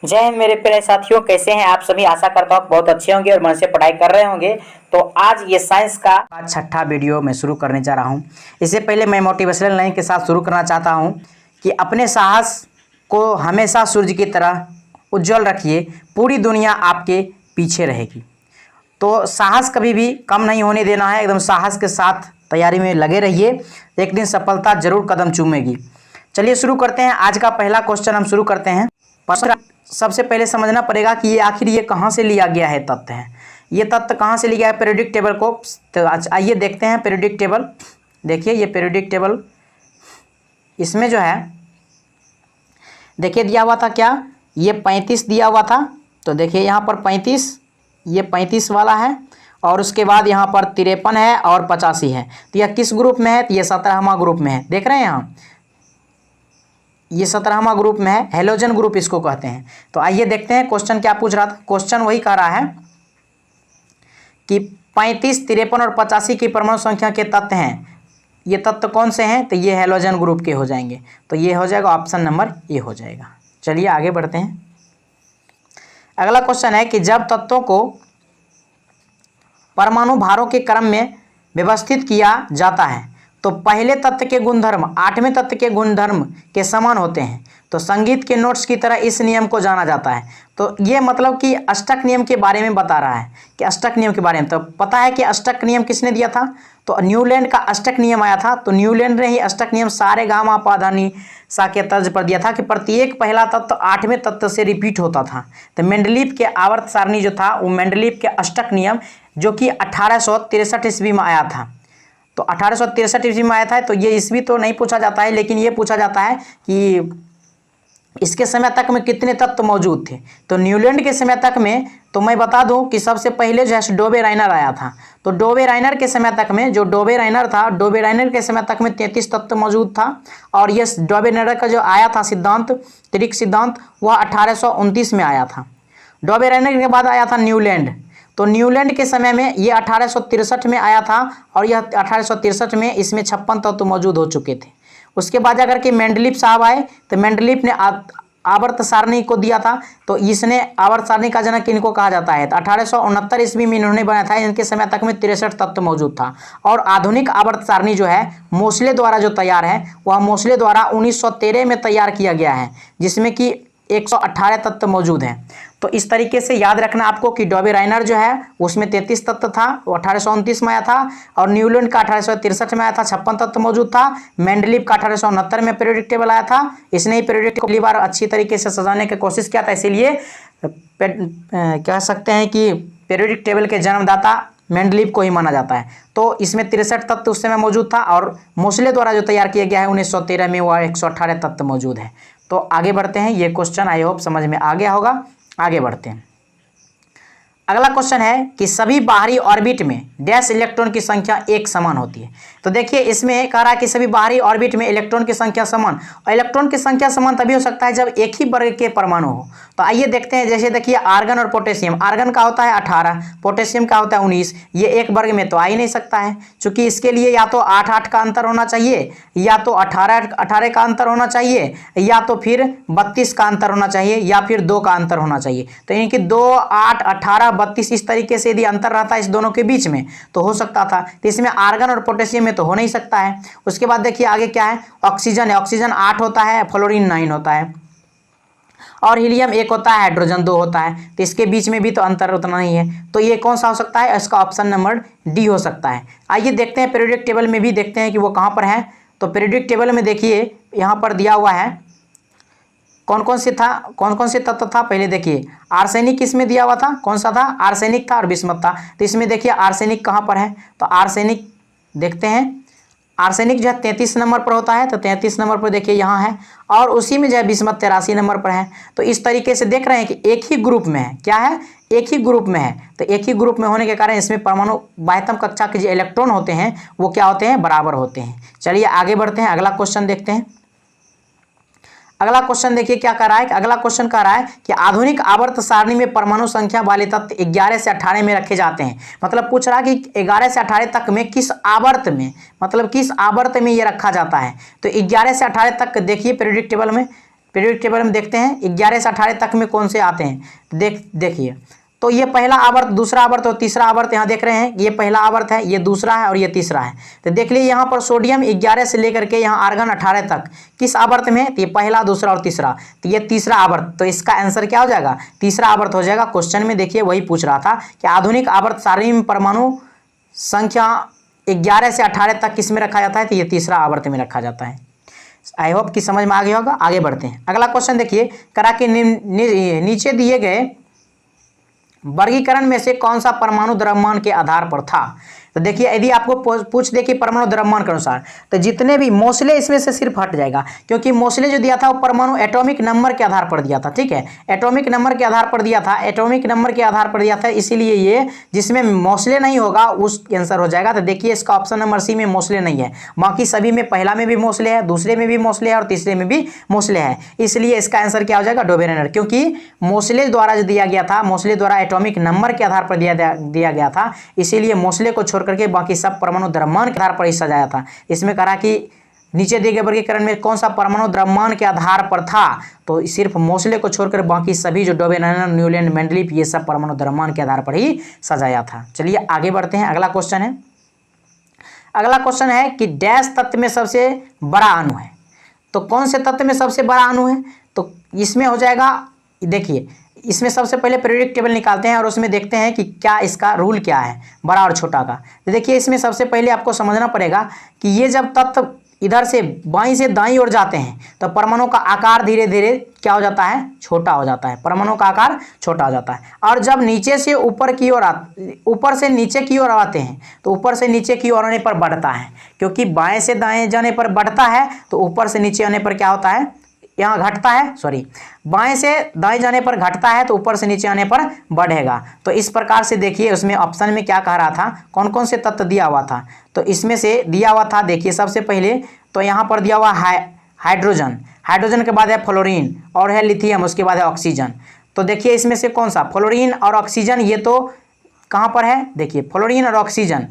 जय हिंद मेरे प्यारे साथियों, कैसे हैं आप सभी। आशा करता हूँ बहुत अच्छे होंगे और मन से पढ़ाई कर रहे होंगे। तो आज ये साइंस का छठा वीडियो मैं शुरू करने जा रहा हूँ। इससे पहले मैं मोटिवेशनल लाइन के साथ शुरू करना चाहता हूँ कि अपने साहस को हमेशा सूर्य की तरह उज्जवल रखिए, पूरी दुनिया आपके पीछे रहेगी। तो साहस कभी भी कम नहीं होने देना है, एकदम साहस के साथ तैयारी में लगे रहिए, एक दिन सफलता जरूर कदम चूमेगी। चलिए शुरू करते हैं। आज का पहला क्वेश्चन हम शुरू करते हैं। सबसे पहले समझना पड़ेगा कि ये आखिर ये कहाँ से लिया गया है तथ्य है। ये तथ्य कहाँ से लिया है पीरियोडिक टेबल को। तो आइए देखते हैं पीरियोडिक टेबल। देखिए ये पीरियोडिक टेबल, इसमें जो है देखिए दिया हुआ था क्या, ये 35 दिया हुआ था। तो देखिए यहाँ पर 35, ये 35 वाला है और उसके बाद यहाँ पर 53 है और 85 है। तो यह किस ग्रुप में है, तो ये 17वां ग्रुप में है। देख रहे हैं यहाँ, ये 17वां ग्रुप में है, हेलोजन ग्रुप इसको कहते हैं। तो आइए देखते हैं क्वेश्चन क्या पूछ रहा था। क्वेश्चन वही कह रहा है कि 35, 53 और 85 की परमाणु संख्या के तत्व हैं। ये तत्व कौन से हैं, तो ये हेलोजन ग्रुप के हो जाएंगे। तो ये हो जाएगा ऑप्शन नंबर ए हो जाएगा। चलिए आगे बढ़ते हैं। अगला क्वेश्चन है कि जब तत्वों को परमाणु भारों के क्रम में व्यवस्थित किया जाता है तो पहले तत्व के गुणधर्म 8वें तत्व के गुणधर्म के समान होते हैं। तो संगीत के नोट्स की तरह इस नियम को जाना जाता है। तो ये मतलब कि अष्टक नियम के बारे में बता रहा है कि अष्टक नियम के बारे में। तो पता है कि अष्टक नियम किसने दिया था, तो न्यूलैंड का अष्टक नियम आया था। तो न्यूलैंड ने ही अष्टक नियम सारे गामा पा धा नी सा के तर्ज पर दिया था कि प्रत्येक पहला तत्व 8वें तत्व से रिपीट होता था। तो मेंडलीव के आवर्त सारणी जो था वो मेंडलीव के अष्टक नियम जो कि 1863 ईस्वी में आया था। तो 1863 ईस्वी में आया था। तो ये ईस्वी तो नहीं पूछा जाता है, लेकिन ये पूछा जाता है कि इसके समय तक में कितने तत्व मौजूद थे। तो न्यूलैंड के समय तक में तो मैं बता दूं कि सबसे पहले जो है डोबे राइनर आया था। तो डोबे राइनर के समय तक में जो डोबे राइनर था, डोबे राइनर के समय तक में 33 तत्व मौजूद था। और ये डोबे राइनर का जो आया था सिद्धांत, त्रिक सिद्धांत, वह 1829 में आया था। डोबे राइनर के बाद आया था न्यूलैंड। तो न्यूलैंड के समय में ये 1863 में आया था और यह 1863 में इसमें 56 तत्व मौजूद हो चुके थे। उसके बाद अगर कि मेंडलीव साहब आए तो मेंडलीव ने आवर्त सारणी को दिया था। तो इसने आवर्त सारणी का जनक इनको कहा जाता है। तो 1869 ईस्वी में इन्होंने बनाया था। इनके समय तक में 63 तत्व मौजूद था। और आधुनिक आवर्त सारणी जो है मोसले द्वारा जो तैयार है वह मोसले द्वारा 1913 में तैयार किया गया है, जिसमें कि 118 तत्व मौजूद हैं। तो इस तरीके से याद रखना आपको कि डॉबे राइनर जो है उसमें 33 तत्व था, वो 1829 में आया था। और न्यूलैंड का 1863 में आया था, 56 तत्व मौजूद था। मेंडलीव का 1869 में पीरियोडिक टेबल आया था। इसने ही पीरियोडिक टेबल पहली बार अच्छी तरीके से सजाने की कोशिश किया था। इसीलिए कह सकते हैं कि पीरियोडिक टेबल के जन्मदाता मेंडलीव को ही माना जाता है। तो इसमें 63 तत्व उस समय मौजूद था और मोसले द्वारा जो तैयार किया गया है 1913 में वह 118 तत्व मौजूद है। तो आगे बढ़ते हैं। ये क्वेश्चन आई होप समझ में आ गया होगा। आगे बढ़ते हैं। अगला क्वेश्चन है कि सभी बाहरी ऑर्बिट में डैश इलेक्ट्रॉन की संख्या एक समान होती है। तो देखिए इसमें कह रहा है कि सभी बाहरी ऑर्बिट में इलेक्ट्रॉन की संख्या समान, और इलेक्ट्रॉन की संख्या समान तभी हो सकता है जब एक ही वर्ग के परमाणु हो। तो आइए देखते हैं। जैसे देखिए आर्गन और पोटेशियम, आर्गन का होता है 18, पोटेशियम का होता है 19। ये एक वर्ग में तो आ ही नहीं सकता है, क्योंकि इसके लिए या तो 8-8 का अंतर होना चाहिए, या तो 18-18 का अंतर होना चाहिए, या तो फिर 32 का अंतर होना चाहिए, या फिर 2 का अंतर होना चाहिए। तो यानी कि 2, 8, 18, 32 इस तरीके से यदि अंतर रहता है इस दोनों के बीच में तो हो सकता था। तो इसमें आर्गन और पोटेशियम में तो हो नहीं सकता है। उसके बाद देखिए आगे क्या है, ऑक्सीजन है। ऑक्सीजन 8 होता है, फ्लोरीन 9 होता है, और हीलियम 1 होता है, हाइड्रोजन 2 होता है। तो इसके बीच में भी तो अंतर उतना ही है। तो ये कौन सा हो सकता है, इसका ऑप्शन नंबर डी हो सकता है। आइए देखते हैं पीरियोडिक टेबल में भी देखते हैं कि वो कहाँ पर है। तो पीरियोडिक टेबल में देखिए यहाँ पर दिया हुआ है कौन कौन से तत्व था। पहले देखिए आर्सेनिक इसमें दिया हुआ था, कौन सा था, आर्सेनिक था और बिस्मथ था। तो इसमें देखिए आर्सेनिक कहाँ पर है, तो आर्सेनिक देखते हैं। आर्सेनिक जो है 33 नंबर पर होता है। तो 33 नंबर पर देखिए यहाँ है, और उसी में जो है बिस्मथ 83 नंबर पर है। तो इस तरीके से देख रहे हैं कि एक ही ग्रुप में है, क्या है, एक ही ग्रुप में है। तो एक ही ग्रुप में होने के कारण इसमें परमाणु बाह्यतम कक्षा के जो इलेक्ट्रॉन होते हैं वो क्या होते हैं, बराबर होते हैं। चलिए आगे बढ़ते हैं, अगला क्वेश्चन देखते हैं। अगला क्वेश्चन देखिए क्या कर रहा है। अगला क्वेश्चन कह रहा है कि आधुनिक आवर्त सारणी में परमाणु संख्या वाले तत्व 11 से 18 में रखे जाते हैं। मतलब पूछ रहा है कि 11 से 18 तक में किस आवर्त में, मतलब किस आवर्त में ये रखा जाता है। तो 11 से 18 तक देखिए पीरियोडिक टेबल में पीरियोडिक टेबल में देखते हैं 11 से 18 तक में कौन से आते हैं। देखिए तो ये पहला आवर्त, दूसरा आवर्त और तीसरा आवर्त यहाँ देख रहे हैं, ये पहला आवर्त है, ये दूसरा है और ये तीसरा है। तो देख लीजिए यहाँ पर सोडियम 11 से लेकर के यहाँ आर्गन 18 तक किस आवर्त में है, तो ये पहला, दूसरा और तीसरा, तो ये तीसरा आवर्त। तो इसका आंसर क्या हो जाएगा, तीसरा आवर्त हो जाएगा। क्वेश्चन में देखिए वही पूछ रहा था कि आधुनिक आवर्त सारणी में परमाणु संख्या 11 से 18 तक किस में रखा जाता है, तो ये तीसरा आवर्त में रखा जाता है। आई होप कि समझ में आ गया होगा। आगे बढ़ते हैं, अगला क्वेश्चन देखिए, करा के नीचे दिए गए वर्गीकरण में से कौन सा परमाणु द्रव्यमान के आधार पर था। तो देखिए यदि आपको पूछ दे कि परमाणु द्रव्यमान के अनुसार, तो जितने भी मोस्ले इसमें से सिर्फ हट जाएगा, क्योंकि मोस्ले जो दिया था वो परमाणु एटॉमिक नंबर के आधार पर दिया था। ठीक है, एटॉमिक नंबर के आधार पर दिया था, एटॉमिक नंबर के आधार पर दिया था, इसीलिए ये जिसमें मोस्ले नहीं होगा उस आंसर हो जाएगा। तो देखिए इसका ऑप्शन नंबर सी में मोस्ले नहीं है, बाकी सभी में, पहला में भी मोस्ले है, दूसरे में भी मोस्ले है और तीसरे में भी मोस्ले है, इसलिए इसका आंसर क्या हो जाएगा, डोबेरेनर। क्योंकि मोस्ले द्वारा जो दिया गया था, मोस्ले द्वारा एटॉमिक नंबर के आधार पर दिया गया था, इसीलिए मोस्ले को छोड़ करके बाकी सब परमाणु द्रव्यमान के आधार पर ही सजाया था। इसमें कहा कि नीचे दिए गए वर्गीकरण में कौन सा परमाणु द्रव्यमान के आधार पर था, तो सिर्फ मोस्ले को छोड़कर बाकी सभी जो डोबेरेनर, न्यूलैंड, मेंडलीफ, ये सब परमाणु द्रव्यमान के आधार पर ही सजाया था। चलिए आगे बढ़ते हैं, अगला क्वेश्चन है। अगला क्वेश्चन है कि डैश तत्व में सबसे बड़ा अणु है। तो कौन से तत्व में सबसे बड़ा अणु है, तो इसमें हो जाएगा, देखिए इसमें सबसे पहले पीरियोडिक टेबल निकालते हैं और उसमें देखते हैं कि क्या इसका रूल क्या है बड़ा और छोटा का। तो देखिए इसमें सबसे पहले आपको समझना पड़ेगा कि ये जब तत्व इधर से बाईं से दाईं ओर जाते हैं तो परमाणु का आकार धीरे धीरे क्या हो जाता है, छोटा हो जाता है, परमाणु का आकार छोटा हो जाता है। और जब नीचे से ऊपर की ओर ऊपर से नीचे की ओर आते हैं तो ऊपर से नीचे की ओर आने पर बढ़ता है, क्योंकि बाएं से दाएं जाने पर बढ़ता है, तो ऊपर से नीचे आने पर क्या होता है, यहाँ घटता है, सॉरी, बाएं से दाएं जाने पर घटता है, तो ऊपर से नीचे आने पर बढ़ेगा। तो इस प्रकार से देखिए उसमें ऑप्शन में क्या कह रहा था, कौन कौन से तत्व दिया हुआ था। तो इसमें से दिया हुआ था, देखिए सबसे पहले तो यहाँ पर दिया हुआ है हाइड्रोजन, हाइड्रोजन के बाद है फ्लोरीन और है लिथियम, उसके बाद है ऑक्सीजन। तो देखिए इसमें से कौन सा, फ्लोरीन और ऑक्सीजन, ये तो कहाँ पर है, देखिए फ्लोरीन और ऑक्सीजन।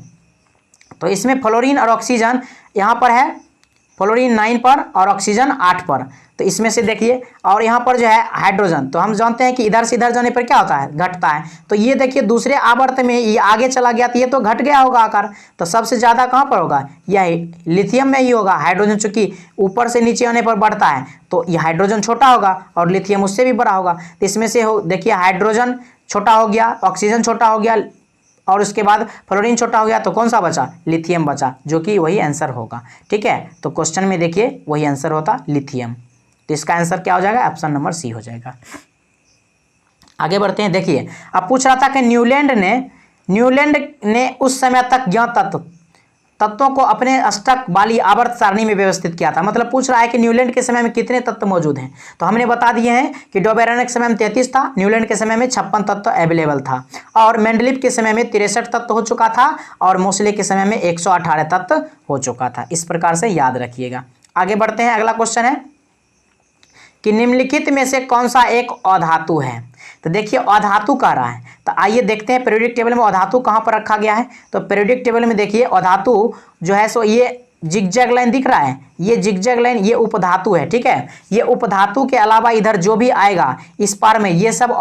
तो इसमें फ्लोरीन और ऑक्सीजन यहाँ पर है, फ्लोरीन 9 पर और ऑक्सीजन 8 पर। तो इसमें से देखिए, और यहाँ पर जो है हाइड्रोजन, तो हम जानते हैं कि इधर से इधर जाने पर क्या होता है, घटता है। तो ये देखिए दूसरे आवर्त में ये आगे चला गया, तो ये तो घट गया होगा आकार। तो सबसे ज़्यादा कहाँ पर होगा, यह लिथियम में ही होगा। हाइड्रोजन चूंकि ऊपर से नीचे आने पर बढ़ता है, तो ये हाइड्रोजन छोटा होगा और लिथियम उससे भी बड़ा होगा। तो इसमें से देखिए हाइड्रोजन छोटा हो गया, ऑक्सीजन छोटा हो गया और उसके बाद फ्लोरीन छोटा हो गया, तो कौन सा बचा, लिथियम बचा, जो कि वही आंसर होगा। ठीक है, तो क्वेश्चन में देखिए वही आंसर होता लिथियम। तो इसका आंसर क्या हो जाएगा, ऑप्शन नंबर सी हो जाएगा। आगे बढ़ते हैं, देखिए अब पूछ रहा था कि न्यूलैंड ने उस समय तक ज्ञात तत्वों को अपने अष्टक वाली आवर्त सारणी में व्यवस्थित किया था। मतलब पूछ रहा है कि न्यूलैंड के समय में कितने तत्व मौजूद हैं। तो हमने बता दिए हैं कि डोबेरेनर के समय में 33 था, न्यूलैंड के समय में 56 तत्व अवेलेबल था, और मेंडलीफ के समय में 63 तत्व हो चुका था, और मोस्ले के समय में 118 तत्व हो चुका था। इस प्रकार से याद रखिएगा। आगे बढ़ते हैं, अगला क्वेश्चन है कि निम्नलिखित में से कौन सा एक अधातु है। तो देखिए अधातु कह रहा है, तो आइए देखते हैं पीरियोडिक टेबल में अधातु कहाँ पर रखा गया है। तो पीरियोडिक टेबल में देखिए अधातु जो है सो ये जिगजैग लाइन दिख रहा है, ये जिगजैग लाइन ये उपधातु है। ठीक है, ये उपधातु के अलावा इधर जो भी आएगा इस पार में, ये सब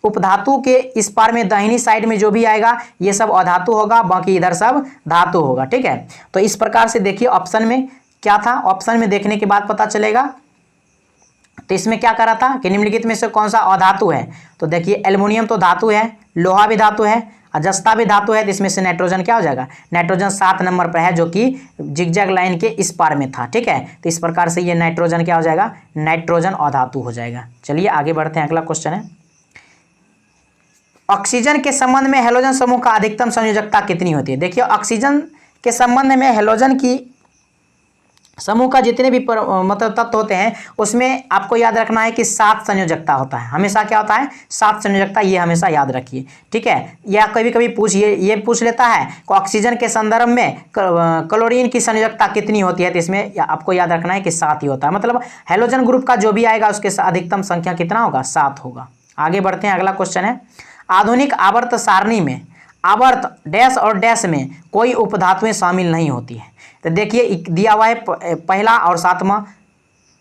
उपधातु के इस पार में दाहिनी साइड में जो भी आएगा ये सब अधातु होगा, बाकी इधर सब धातु होगा। ठीक है, तो इस प्रकार से देखिए ऑप्शन में क्या था, ऑप्शन में देखने के बाद पता चलेगा। तो इसमें क्या करा था कि निम्नलिखित में से कौन सा अधातु है। तो देखिए एल्युमिनियम तो धातु है, लोहा भी धातु है, अजस्ता भी धातु है। तो इसमें से नाइट्रोजन क्या हो जाएगा, नाइट्रोजन 7 नंबर पर है, जो कि जिगजैग लाइन के इस पार में था। ठीक है, तो इस प्रकार से ये नाइट्रोजन क्या हो जाएगा, नाइट्रोजन अधातु हो जाएगा। चलिए आगे बढ़ते हैं, अगला क्वेश्चन है ऑक्सीजन के संबंध में हैलोजन समूह का अधिकतम संयोजकता कितनी होती है। देखिए ऑक्सीजन के संबंध में हैलोजन की समूह का जितने भी मतलब तत्व होते हैं उसमें आपको याद रखना है कि 7 संयोजकता होता है। हमेशा क्या होता है, 7 संयोजकता, ये हमेशा याद रखिए। ठीक है, या कभी कभी ये पूछ लेता है कि ऑक्सीजन के संदर्भ में क्लोरीन की संयोजकता कितनी होती है। तो इसमें आपको याद रखना है कि 7 ही होता है। मतलब हैलोजन ग्रुप का जो भी आएगा उसके अधिकतम संख्या कितना होगा, 7 होगा। आगे बढ़ते हैं, अगला क्वेश्चन है आधुनिक आवर्त सारणी में आवर्त डैश और डैश में कोई उपधातुएं शामिल नहीं होती है। तो देखिए दिया हुआ है पहला और 7वां,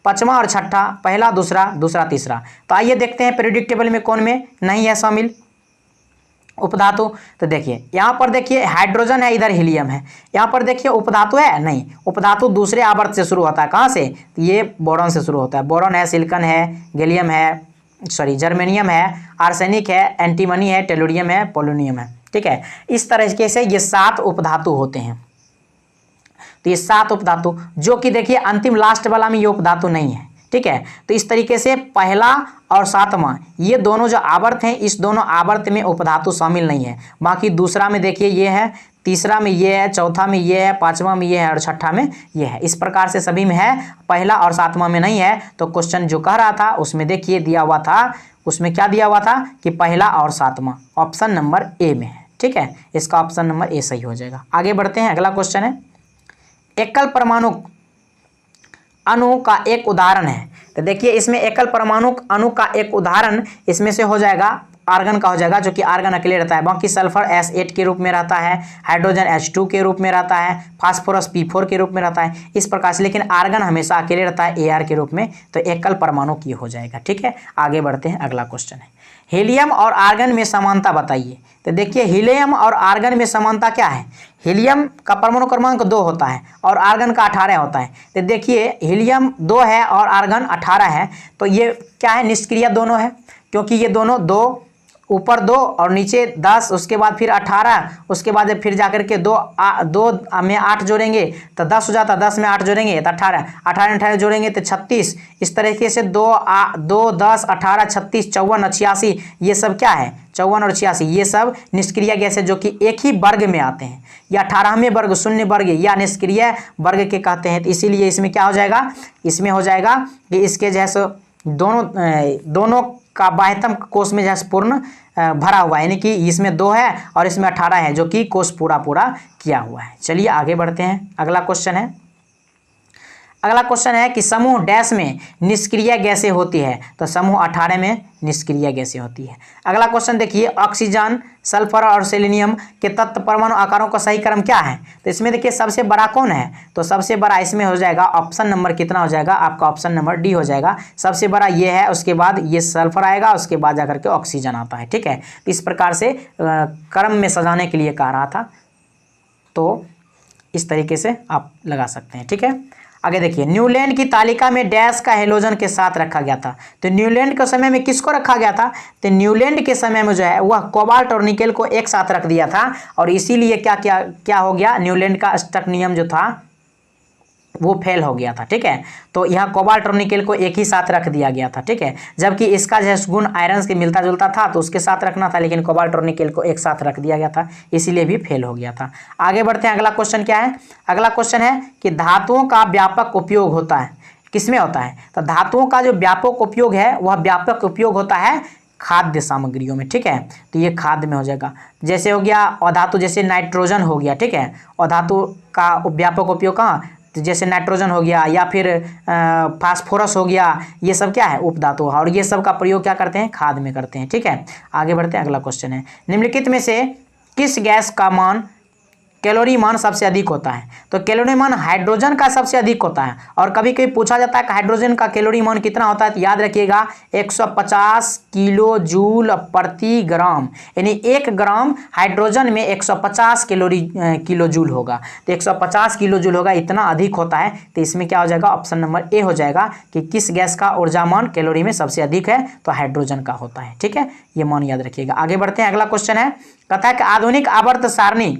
पांचवा और छठा, पहला दूसरा, दूसरा तीसरा। तो आइए देखते हैं पीरियोडिक टेबल में कौन में नहीं है शामिल उपधातु। तो देखिए यहाँ पर देखिए हाइड्रोजन है, इधर हीलियम है। यहाँ पर देखिए उपधातु है नहीं, उपधातु दूसरे आवर्त से शुरू होता है। कहाँ से? तो ये बोरॉन से शुरू होता है। बोरॉन है, सिलिकॉन है, गैलियम है, जर्मेनियम है, आर्सेनिक है, एंटीमनी है, टेलुरियम है, पोलोनियम है। ठीक है, इस तरीके से ये 7 उपधातु होते हैं। तो ये 7 उपधातु, जो कि देखिए अंतिम लास्ट वाला में ये उपधातु नहीं है। ठीक है, तो इस तरीके से पहला और 7वां ये दोनों जो आवर्त हैं, इस दोनों आवर्त में उपधातु शामिल नहीं है। बाकी दूसरा में देखिए ये है, तीसरा में ये है, चौथा में ये है, पांचवा में ये है और छठा में ये है। इस प्रकार से सभी में है, पहला और 7वां में नहीं है। तो क्वेश्चन जो कह रहा था उसमें देखिए दिया हुआ था, उसमें क्या दिया हुआ था कि पहला और 7वां, ऑप्शन नंबर ए में है। ठीक है, इसका ऑप्शन नंबर ए सही हो जाएगा। आगे बढ़ते हैं, अगला क्वेश्चन है एकल परमाणु अणु का एक उदाहरण है। तो देखिए इसमें एकल परमाणु अणु का एक उदाहरण इसमें से हो जाएगा आर्गन का हो जाएगा, जो कि आर्गन अकेले रहता है। बाकी सल्फर S8 के रूप में रहता है, हाइड्रोजन H2 के रूप में रहता है, फास्फोरस P4 के रूप में रहता है, इस प्रकार से। लेकिन आर्गन हमेशा अकेले रहता है Ar के रूप में, तो एकल परमाणु की हो जाएगा। ठीक है, आगे बढ़ते हैं, अगला क्वेश्चन है हीलियम और आर्गन में समानता बताइए। तो देखिए हीलियम और आर्गन में समानता क्या है? हीलियम का परमाणु क्रमांक 2 होता है और आर्गन का 18 होता है। तो देखिए हीलियम 2 है और आर्गन 18 है, तो ये क्या है? निष्क्रिय दोनों है, क्योंकि ये दोनों 2 ऊपर 2 और नीचे 10, उसके बाद फिर 18, उसके बाद फिर जाकर के 2 में 8 जोड़ेंगे तो 10 हो जाता, 10 में 8 जोड़ेंगे तो 18, 18 में 18 जोड़ेंगे तो 36। इस तरीके से 2, 10, 18, 36, 54, 86 ये सब क्या है? 54 और 86 ये सब निष्क्रिय गैस है, जो कि एक ही वर्ग में आते हैं, या 18वें वर्ग, शून्य वर्ग या निष्क्रिय वर्ग के कहते हैं। तो इसीलिए इसमें क्या हो जाएगा? इसमें हो जाएगा कि इसके जैसे दोनों का बाह्यतम कोष में जैसे पूर्ण भरा हुआ है, यानी कि इसमें 2 है और इसमें 18 है, जो कि कोष पूरा किया हुआ है। चलिए आगे बढ़ते हैं, अगला क्वेश्चन है। अगला क्वेश्चन है कि समूह डैश में निष्क्रिय गैसें होती है। तो समूह 18 में निष्क्रिय गैसें होती है। अगला क्वेश्चन देखिए ऑक्सीजन, सल्फर और सेलेनियम के तत्व परमाणु आकारों का सही क्रम क्या है? तो इसमें देखिए सबसे बड़ा कौन है? तो सबसे बड़ा इसमें हो जाएगा ऑप्शन नंबर कितना हो जाएगा? आपका ऑप्शन नंबर डी हो जाएगा। सबसे बड़ा ये है, उसके बाद ये सल्फर आएगा, उसके बाद जाकर के ऑक्सीजन आता है। ठीक है, तो इस प्रकार से क्रम में सजाने के लिए कह रहा था, तो इस तरीके से आप लगा सकते हैं। ठीक है, आगे देखिए न्यूलैंड की तालिका में डैश का हेलोजन के साथ रखा गया था। तो न्यूलैंड के समय में किसको रखा गया था? तो न्यूलैंड के समय में जो है वह कोबाल्ट और निकेल को एक साथ रख दिया था, और इसीलिए क्या हो गया? न्यूलैंड का स्टक नियम जो था वो फेल हो गया था। ठीक है, तो यहाँ कोबाल्ट और निकेल को एक ही साथ रख दिया गया था। ठीक है, जबकि इसका जो गुण आयरन से मिलता जुलता था, तो उसके साथ रखना था, लेकिन कोबाल्ट और निकेल को एक साथ रख दिया गया था, इसीलिए भी फेल हो गया था। आगे बढ़ते हैं, अगला क्वेश्चन क्या है? अगला क्वेश्चन है कि धातुओं का व्यापक उपयोग होता है, किसमें होता है? तो धातुओं का जो व्यापक उपयोग है वह व्यापक उपयोग होता है खाद्य सामग्रियों में। ठीक है, तो ये खाद्य में हो जाएगा। जैसे हो गया अधातु, जैसे नाइट्रोजन हो गया। ठीक है, अधातु का व्यापक उपयोग कहाँ? तो जैसे नाइट्रोजन हो गया या फिर फास्फोरस हो गया, ये सब क्या है? उपधातु, और ये सब का प्रयोग क्या करते हैं? खाद में करते हैं। ठीक है, आगे बढ़ते हैं, अगला क्वेश्चन है निम्नलिखित में से किस गैस का मान कैलोरी मान सबसे अधिक होता है? तो कैलोरी मान हाइड्रोजन का सबसे अधिक होता है, और कभी कभी पूछा जाता है कि हाइड्रोजन का कैलोरी मान कितना होता है? तो याद रखिएगा 150 किलो जूल प्रति ग्राम, यानी 1 ग्राम हाइड्रोजन में 150 किलो जूल होगा। तो 150 किलो जूल होगा, इतना अधिक होता है। तो इसमें क्या हो जाएगा? ऑप्शन नंबर ए हो जाएगा कि किस गैस का ऊर्जा मान कैलोरी में सबसे अधिक है? तो हाइड्रोजन का होता है। ठीक है, ये मान याद रखिएगा। आगे बढ़ते हैं, अगला क्वेश्चन है, कहता है कि आधुनिक आवर्त सारणी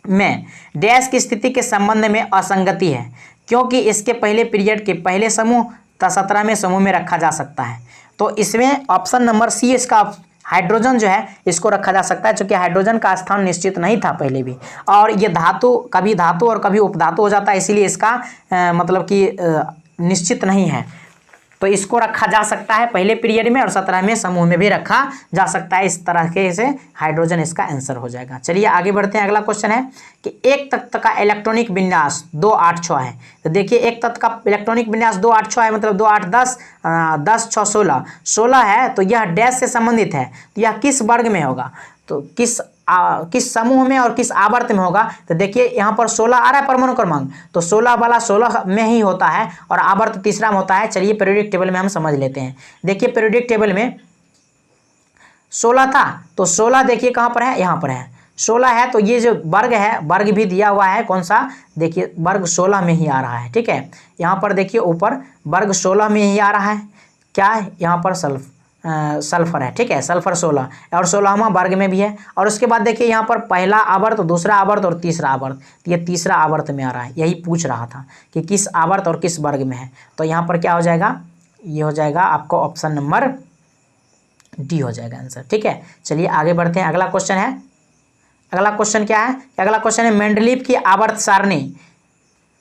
में डैश की स्थिति के संबंध में असंगति है, क्योंकि इसके पहले पीरियड के पहले समूह 17वें समूह में रखा जा सकता है। तो इसमें ऑप्शन नंबर सी इसका हाइड्रोजन जो है इसको रखा जा सकता है, क्योंकि हाइड्रोजन का स्थान निश्चित नहीं था पहले भी, और ये धातु कभी धातु और कभी उपधातु हो जाता है, इसीलिए इसका मतलब कि निश्चित नहीं है। तो इसको रखा जा सकता है पहले पीरियड में, और 17वें समूह में भी रखा जा सकता है। इस तरह के से हाइड्रोजन इसका आंसर हो जाएगा। चलिए आगे बढ़ते हैं, अगला क्वेश्चन है कि एक तत्व का इलेक्ट्रॉनिक विन्यास 2 8 6 है। तो देखिए एक तत्व का इलेक्ट्रॉनिक विन्यास 2 8 6 है, मतलब 2 8 10 10 6 16 है, तो यह डैश से संबंधित है। तो यह किस वर्ग में होगा? तो किस किस समूह में और किस आवर्त में होगा, तो देखिए यहाँ पर 16 आ रहा है परमाणु क्रमांक, तो 16 वाला 16 में ही होता है और आवर्त तीसरा में होता है। चलिए पीरियोडिक टेबल में हम समझ लेते हैं। देखिए पीरियोडिक टेबल में 16 था, तो 16 देखिए कहाँ पर है, यहाँ पर है 16 है, तो ये जो वर्ग है, वर्ग भी दिया हुआ है कौन सा, देखिए वर्ग 16 में ही आ रहा है। ठीक है, यहाँ पर देखिए ऊपर वर्ग 16 में ही आ रहा है, क्या है यहाँ पर सल्फर है। ठीक है, सल्फर 16 और 16वां वर्ग में भी है। और उसके बाद देखिए यहाँ पर पहला आवर्त, दूसरा आवर्त और तीसरा आवर्त, ये तीसरा आवर्त में आ रहा है। यही पूछ रहा था कि किस आवर्त और किस वर्ग में है, तो यहाँ पर क्या हो जाएगा, ये हो जाएगा आपको ऑप्शन नंबर डी हो जाएगा आंसर। ठीक है, चलिए आगे बढ़ते हैं। अगला क्वेश्चन है, अगला क्वेश्चन क्या है, अगला क्वेश्चन है मेंडलीव की आवर्त सारणी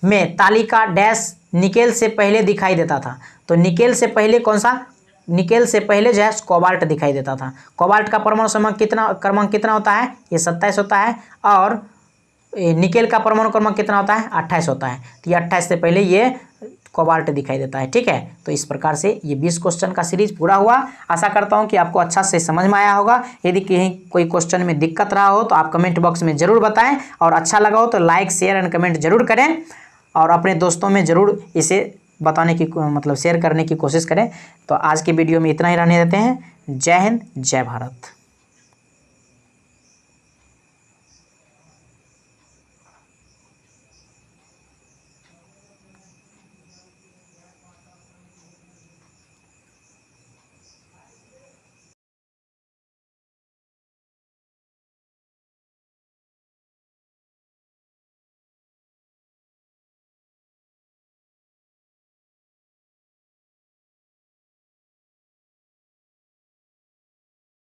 में तालिका डैश निकेल से पहले दिखाई देता था। तो निकेल से पहले कौन सा, निकेल से पहले जो है कोबाल्ट दिखाई देता था। कोबाल्ट का परमाणु क्रमांक कितना होता है, ये 27 होता है, और निकेल का परमाणु क्रमांक कितना होता है, 28 होता है। तो ये 28 से पहले ये कोबाल्ट दिखाई देता है। ठीक है, तो इस प्रकार से ये 20 क्वेश्चन का सीरीज पूरा हुआ। आशा करता हूँ कि आपको अच्छा से समझ में आया होगा। यदि कहीं कोई क्वेश्चन में दिक्कत रहा हो तो आप कमेंट बॉक्स में ज़रूर बताएं, और अच्छा लगा हो तो लाइक शेयर एंड कमेंट जरूर करें, और अपने दोस्तों में ज़रूर इसे बताने की मतलब शेयर करने की कोशिश करें। तो आज की वीडियो में इतना ही रहने देते हैं। जय हिंद, जय भारत।